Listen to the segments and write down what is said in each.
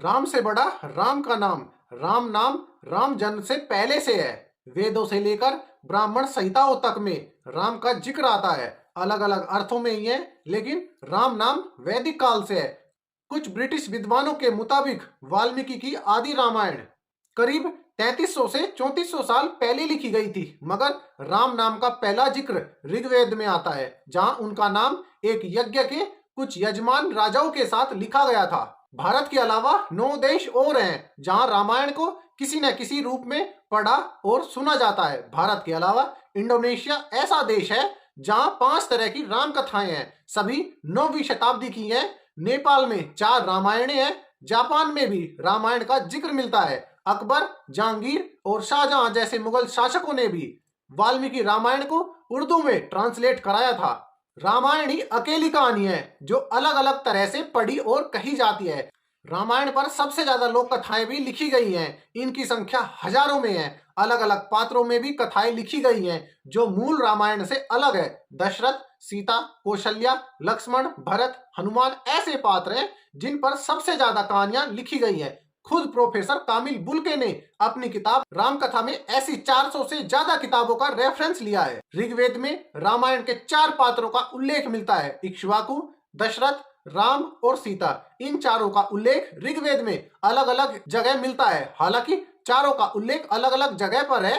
राम से बड़ा राम का नाम, राम नाम राम जन्म से पहले से है। वेदों से लेकर ब्राह्मण संहिताओं तक में राम का जिक्र आता है। अलग अलग अर्थों में ही है, लेकिन राम नाम वैदिक काल से है। कुछ ब्रिटिश विद्वानों के मुताबिक वाल्मीकि की आदि रामायण करीब 3300 से 3400 साल पहले लिखी गई थी, मगर राम नाम का पहला जिक्र ऋग्वेद में आता है, जहां उनका नाम एक यज्ञ के कुछ यजमान राजाओं के साथ लिखा गया था। भारत के अलावा 9 देश और हैं जहां रामायण को किसी न किसी रूप में पढ़ा और सुना जाता है। भारत के अलावा इंडोनेशिया ऐसा देश है जहां 5 तरह की राम कथाएं हैं, सभी 9वीं शताब्दी की हैं। नेपाल में 4 रामायणें हैं। जापान में भी रामायण का जिक्र मिलता है। अकबर, जहांगीर और शाहजहां जैसे मुगल शासकों ने भी वाल्मीकि रामायण को उर्दू में ट्रांसलेट कराया था। रामायण ही अकेली कहानी है जो अलग अलग तरह से पढ़ी और कही जाती है। रामायण पर सबसे ज्यादा लोक कथाएं भी लिखी गई हैं। इनकी संख्या हजारों में है। अलग अलग पात्रों में भी कथाएं लिखी गई हैं जो मूल रामायण से अलग है। दशरथ, सीता, कौशल्या, लक्ष्मण, भरत, हनुमान ऐसे पात्र हैं जिन पर सबसे ज्यादा कहानियां लिखी गई हैं। खुद प्रोफेसर कामिल बुल्के ने अपनी किताब रामकथा में ऐसी 400 से ज्यादा किताबों का रेफरेंस लिया है। ऋग्वेद में रामायण के 4 पात्रों का उल्लेख मिलता है, इक्ष्वाकु, दशरथ, राम और सीता। इन चारों का उल्लेख ऋग्वेद में अलग अलग जगह मिलता है, हालांकि चारों का उल्लेख अलग अलग जगह पर है।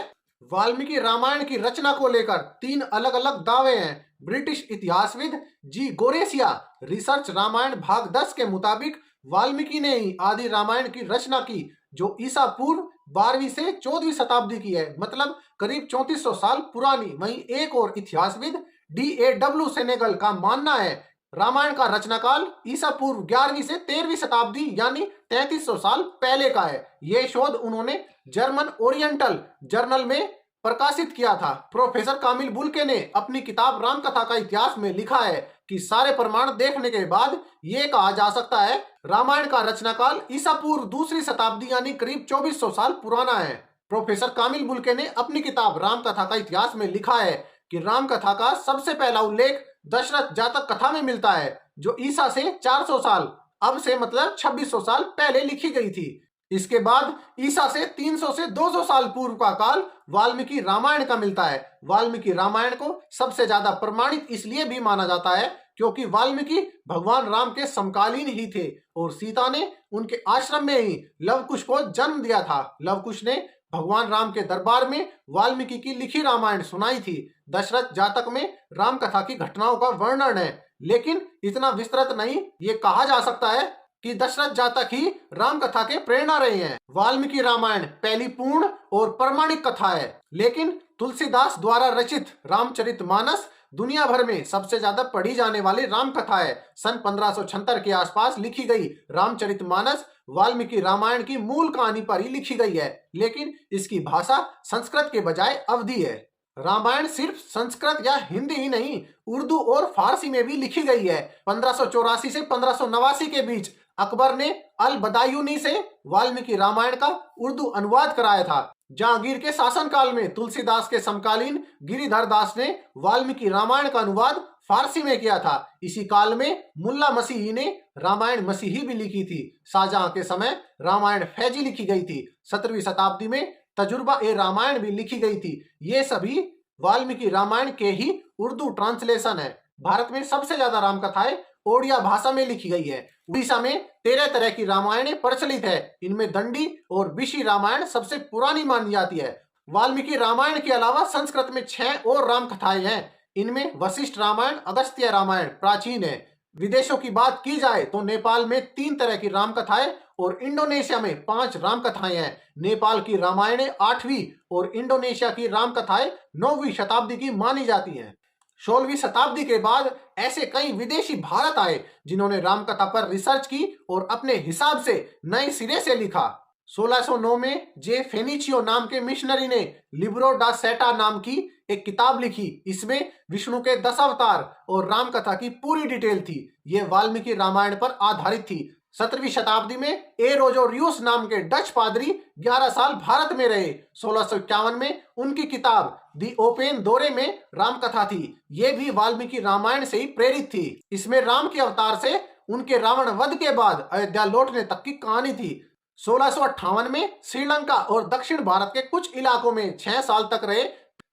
वाल्मीकि रामायण की रचना को लेकर 3 अलग अलग दावे हैं। ब्रिटिश इतिहासविद जी गोरेसिया रिसर्च रामायण भाग 10 के मुताबिक वाल्मीकि ने ही आदि रामायण की रचना की, जो ईसा पूर्व 12वीं से 14वीं शताब्दी की है, मतलब करीब 3400 साल पुरानी। वहीं एक और इतिहासविद DAW सेनेगल का मानना है रामायण का रचनाकाल ईसा पूर्व 11वीं से 13वीं शताब्दी यानी 3300 साल पहले का है। यह शोध उन्होंने जर्मन ओरिएंटल जर्नल में प्रकाशित किया था। प्रोफेसर कामिल बुल्के ने अपनी किताब रामकथा का इतिहास में लिखा है कि सारे प्रमाण देखने के बाद यह कहा जा सकता है रामायण का रचनाकाल ईसा पूर्व 2री शताब्दी यानी करीब 2400 साल पुराना है। प्रोफेसर कामिल बुल्के ने अपनी किताब रामकथा का इतिहास में लिखा है कि रामकथा का सबसे पहला उल्लेख दशरथ जातक कथा में मिलता है, जो ईसा से 400 साल अब से मतलब 2600 साल पहले लिखी गई थी। इसके बाद ईसा से 300 से 200 साल पूर्व का काल वाल्मीकि रामायण का मिलता है। वाल्मीकि रामायण को सबसे ज्यादा प्रमाणित इसलिए भी माना जाता है क्योंकि वाल्मीकि भगवान राम के समकालीन ही थे और सीता ने उनके आश्रम में ही लवकुश को जन्म दिया था। लवकुश ने भगवान राम के दरबार में वाल्मीकि की लिखी रामायण सुनाई थी। दशरथ जातक में राम कथा की घटनाओं का वर्णन है, लेकिन इतना विस्तृत नहीं। ये कहा जा सकता है कि दशरथ जातक ही राम कथा के प्रेरणा रहे हैं। वाल्मीकि रामायण पहली पूर्ण और प्रमाणिक कथा है, लेकिन तुलसीदास द्वारा रचित रामचरितमानस दुनिया भर में सबसे ज्यादा पढ़ी जाने वाली राम कथा है। सन 1576 के आसपास लिखी गई रामचरितमानस वाल्मीकि रामायण की मूल कहानी पर ही लिखी गई है, लेकिन इसकी भाषा संस्कृत के बजाय अवधी है। रामायण सिर्फ संस्कृत या हिंदी ही नहीं, उर्दू और फारसी में भी लिखी गई है। 1584 से 1589 के बीच अकबर ने अल बदायूनी से वाल्मीकि रामायण का उर्दू अनुवाद कराया था। जहांगीर के शासनकाल में तुलसीदास के समकालीन गिरिधर दास ने वाल्मीकि रामायण का अनुवाद फारसी में किया था। इसी काल में मुल्ला मसीही ने रामायण मसीही भी लिखी थी। शाहजहां के समय रामायण फैजी लिखी गई थी। 17वीं शताब्दी में तजुर्बा ए रामायण भी लिखी गई थी। ये सभी वाल्मीकि रामायण के ही उर्दू ट्रांसलेशन है। भारत में सबसे ज्यादा रामकथाएं ओडिया भाषा में लिखी गई है। उड़ीसा में 13 तरह की रामायणें प्रचलित है। इनमें दंडी और बिशी रामायण सबसे पुरानी मानी जाती है। वाल्मीकि रामायण के अलावा संस्कृत में 6 और राम कथाएं हैं। इनमें वशिष्ठ रामायण, अगस्त्य रामायण प्राचीन है। विदेशों की बात की जाए तो नेपाल में 3 तरह की राम कथाएं और इंडोनेशिया में 5 राम कथाएं हैं। नेपाल की रामायणें 8वीं और इंडोनेशिया की राम कथाएं 9वीं शताब्दी की मानी जाती हैं। 16वीं शताब्दी के बाद ऐसे कई विदेशी भारत आए जिन्होंने रामकथा पर रिसर्च की और अपने हिसाब से नए सिरे से लिखा। 1609 में जे फेनिचियो नाम के मिशनरी ने लिब्रो डा सेटा नाम की एक किताब लिखी। इसमें विष्णु के 10 अवतार और रामकथा की पूरी डिटेल थी। ये वाल्मीकि रामायण पर आधारित थी। 17वीं शताब्दी में ए रोजो रियूस नाम के डच पादरी 11 साल भारत में रहे। 1651 में उनकी किताब दी ओपेन दोरे में रामकथा थी। ये भी वाल्मीकि रामायण से ही प्रेरित थी। इसमें राम के अवतार से उनके रावण वध के बाद अयोध्या लौटने तक की कहानी थी। 1658 में श्रीलंका और दक्षिण भारत के कुछ इलाकों में 6 साल तक रहे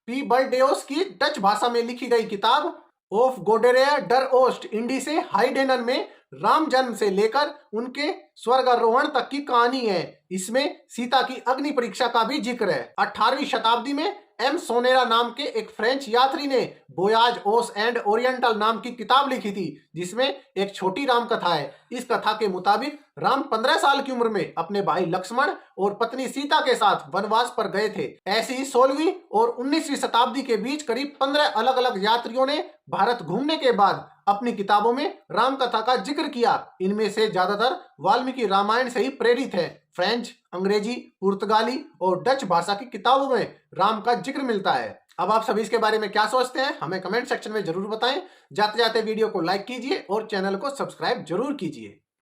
पी बर्डेओस की डच भाषा में लिखी गई किताब ऑफ गोडेरेयर डर ओस्ट इंडी से हाइडेनन में राम जन्म से लेकर उनके स्वर्गारोहण तक की कहानी है। इसमें सीता की अग्नि परीक्षा का भी जिक्र है। 18वीं शताब्दी में एम सोनेरा नाम के एक फ्रेंच यात्री ने बोयाज ओस एंड ओरिएंटल नाम की किताब लिखी थी, जिसमें एक छोटी राम कथा है। इस कथा के मुताबिक राम 15 साल की उम्र में अपने भाई लक्ष्मण और पत्नी सीता के साथ वनवास पर गए थे। ऐसी ही 16वीं और 19वीं शताब्दी के बीच करीब 15 अलग अलग यात्रियों ने भारत घूमने के बाद अपनी किताबों में राम कथा का जिक्र किया। इनमें से ज्यादातर वाल्मीकि रामायण से ही प्रेरित है। फ्रेंच, अंग्रेजी, पुर्तगाली और डच भाषा की किताबों में राम का जिक्र मिलता है। अब आप सभी इसके बारे में क्या सोचते हैं, हमें कमेंट सेक्शन में जरूर बताएं। जाते जाते वीडियो को लाइक कीजिए और चैनल को सब्सक्राइब जरूर कीजिए।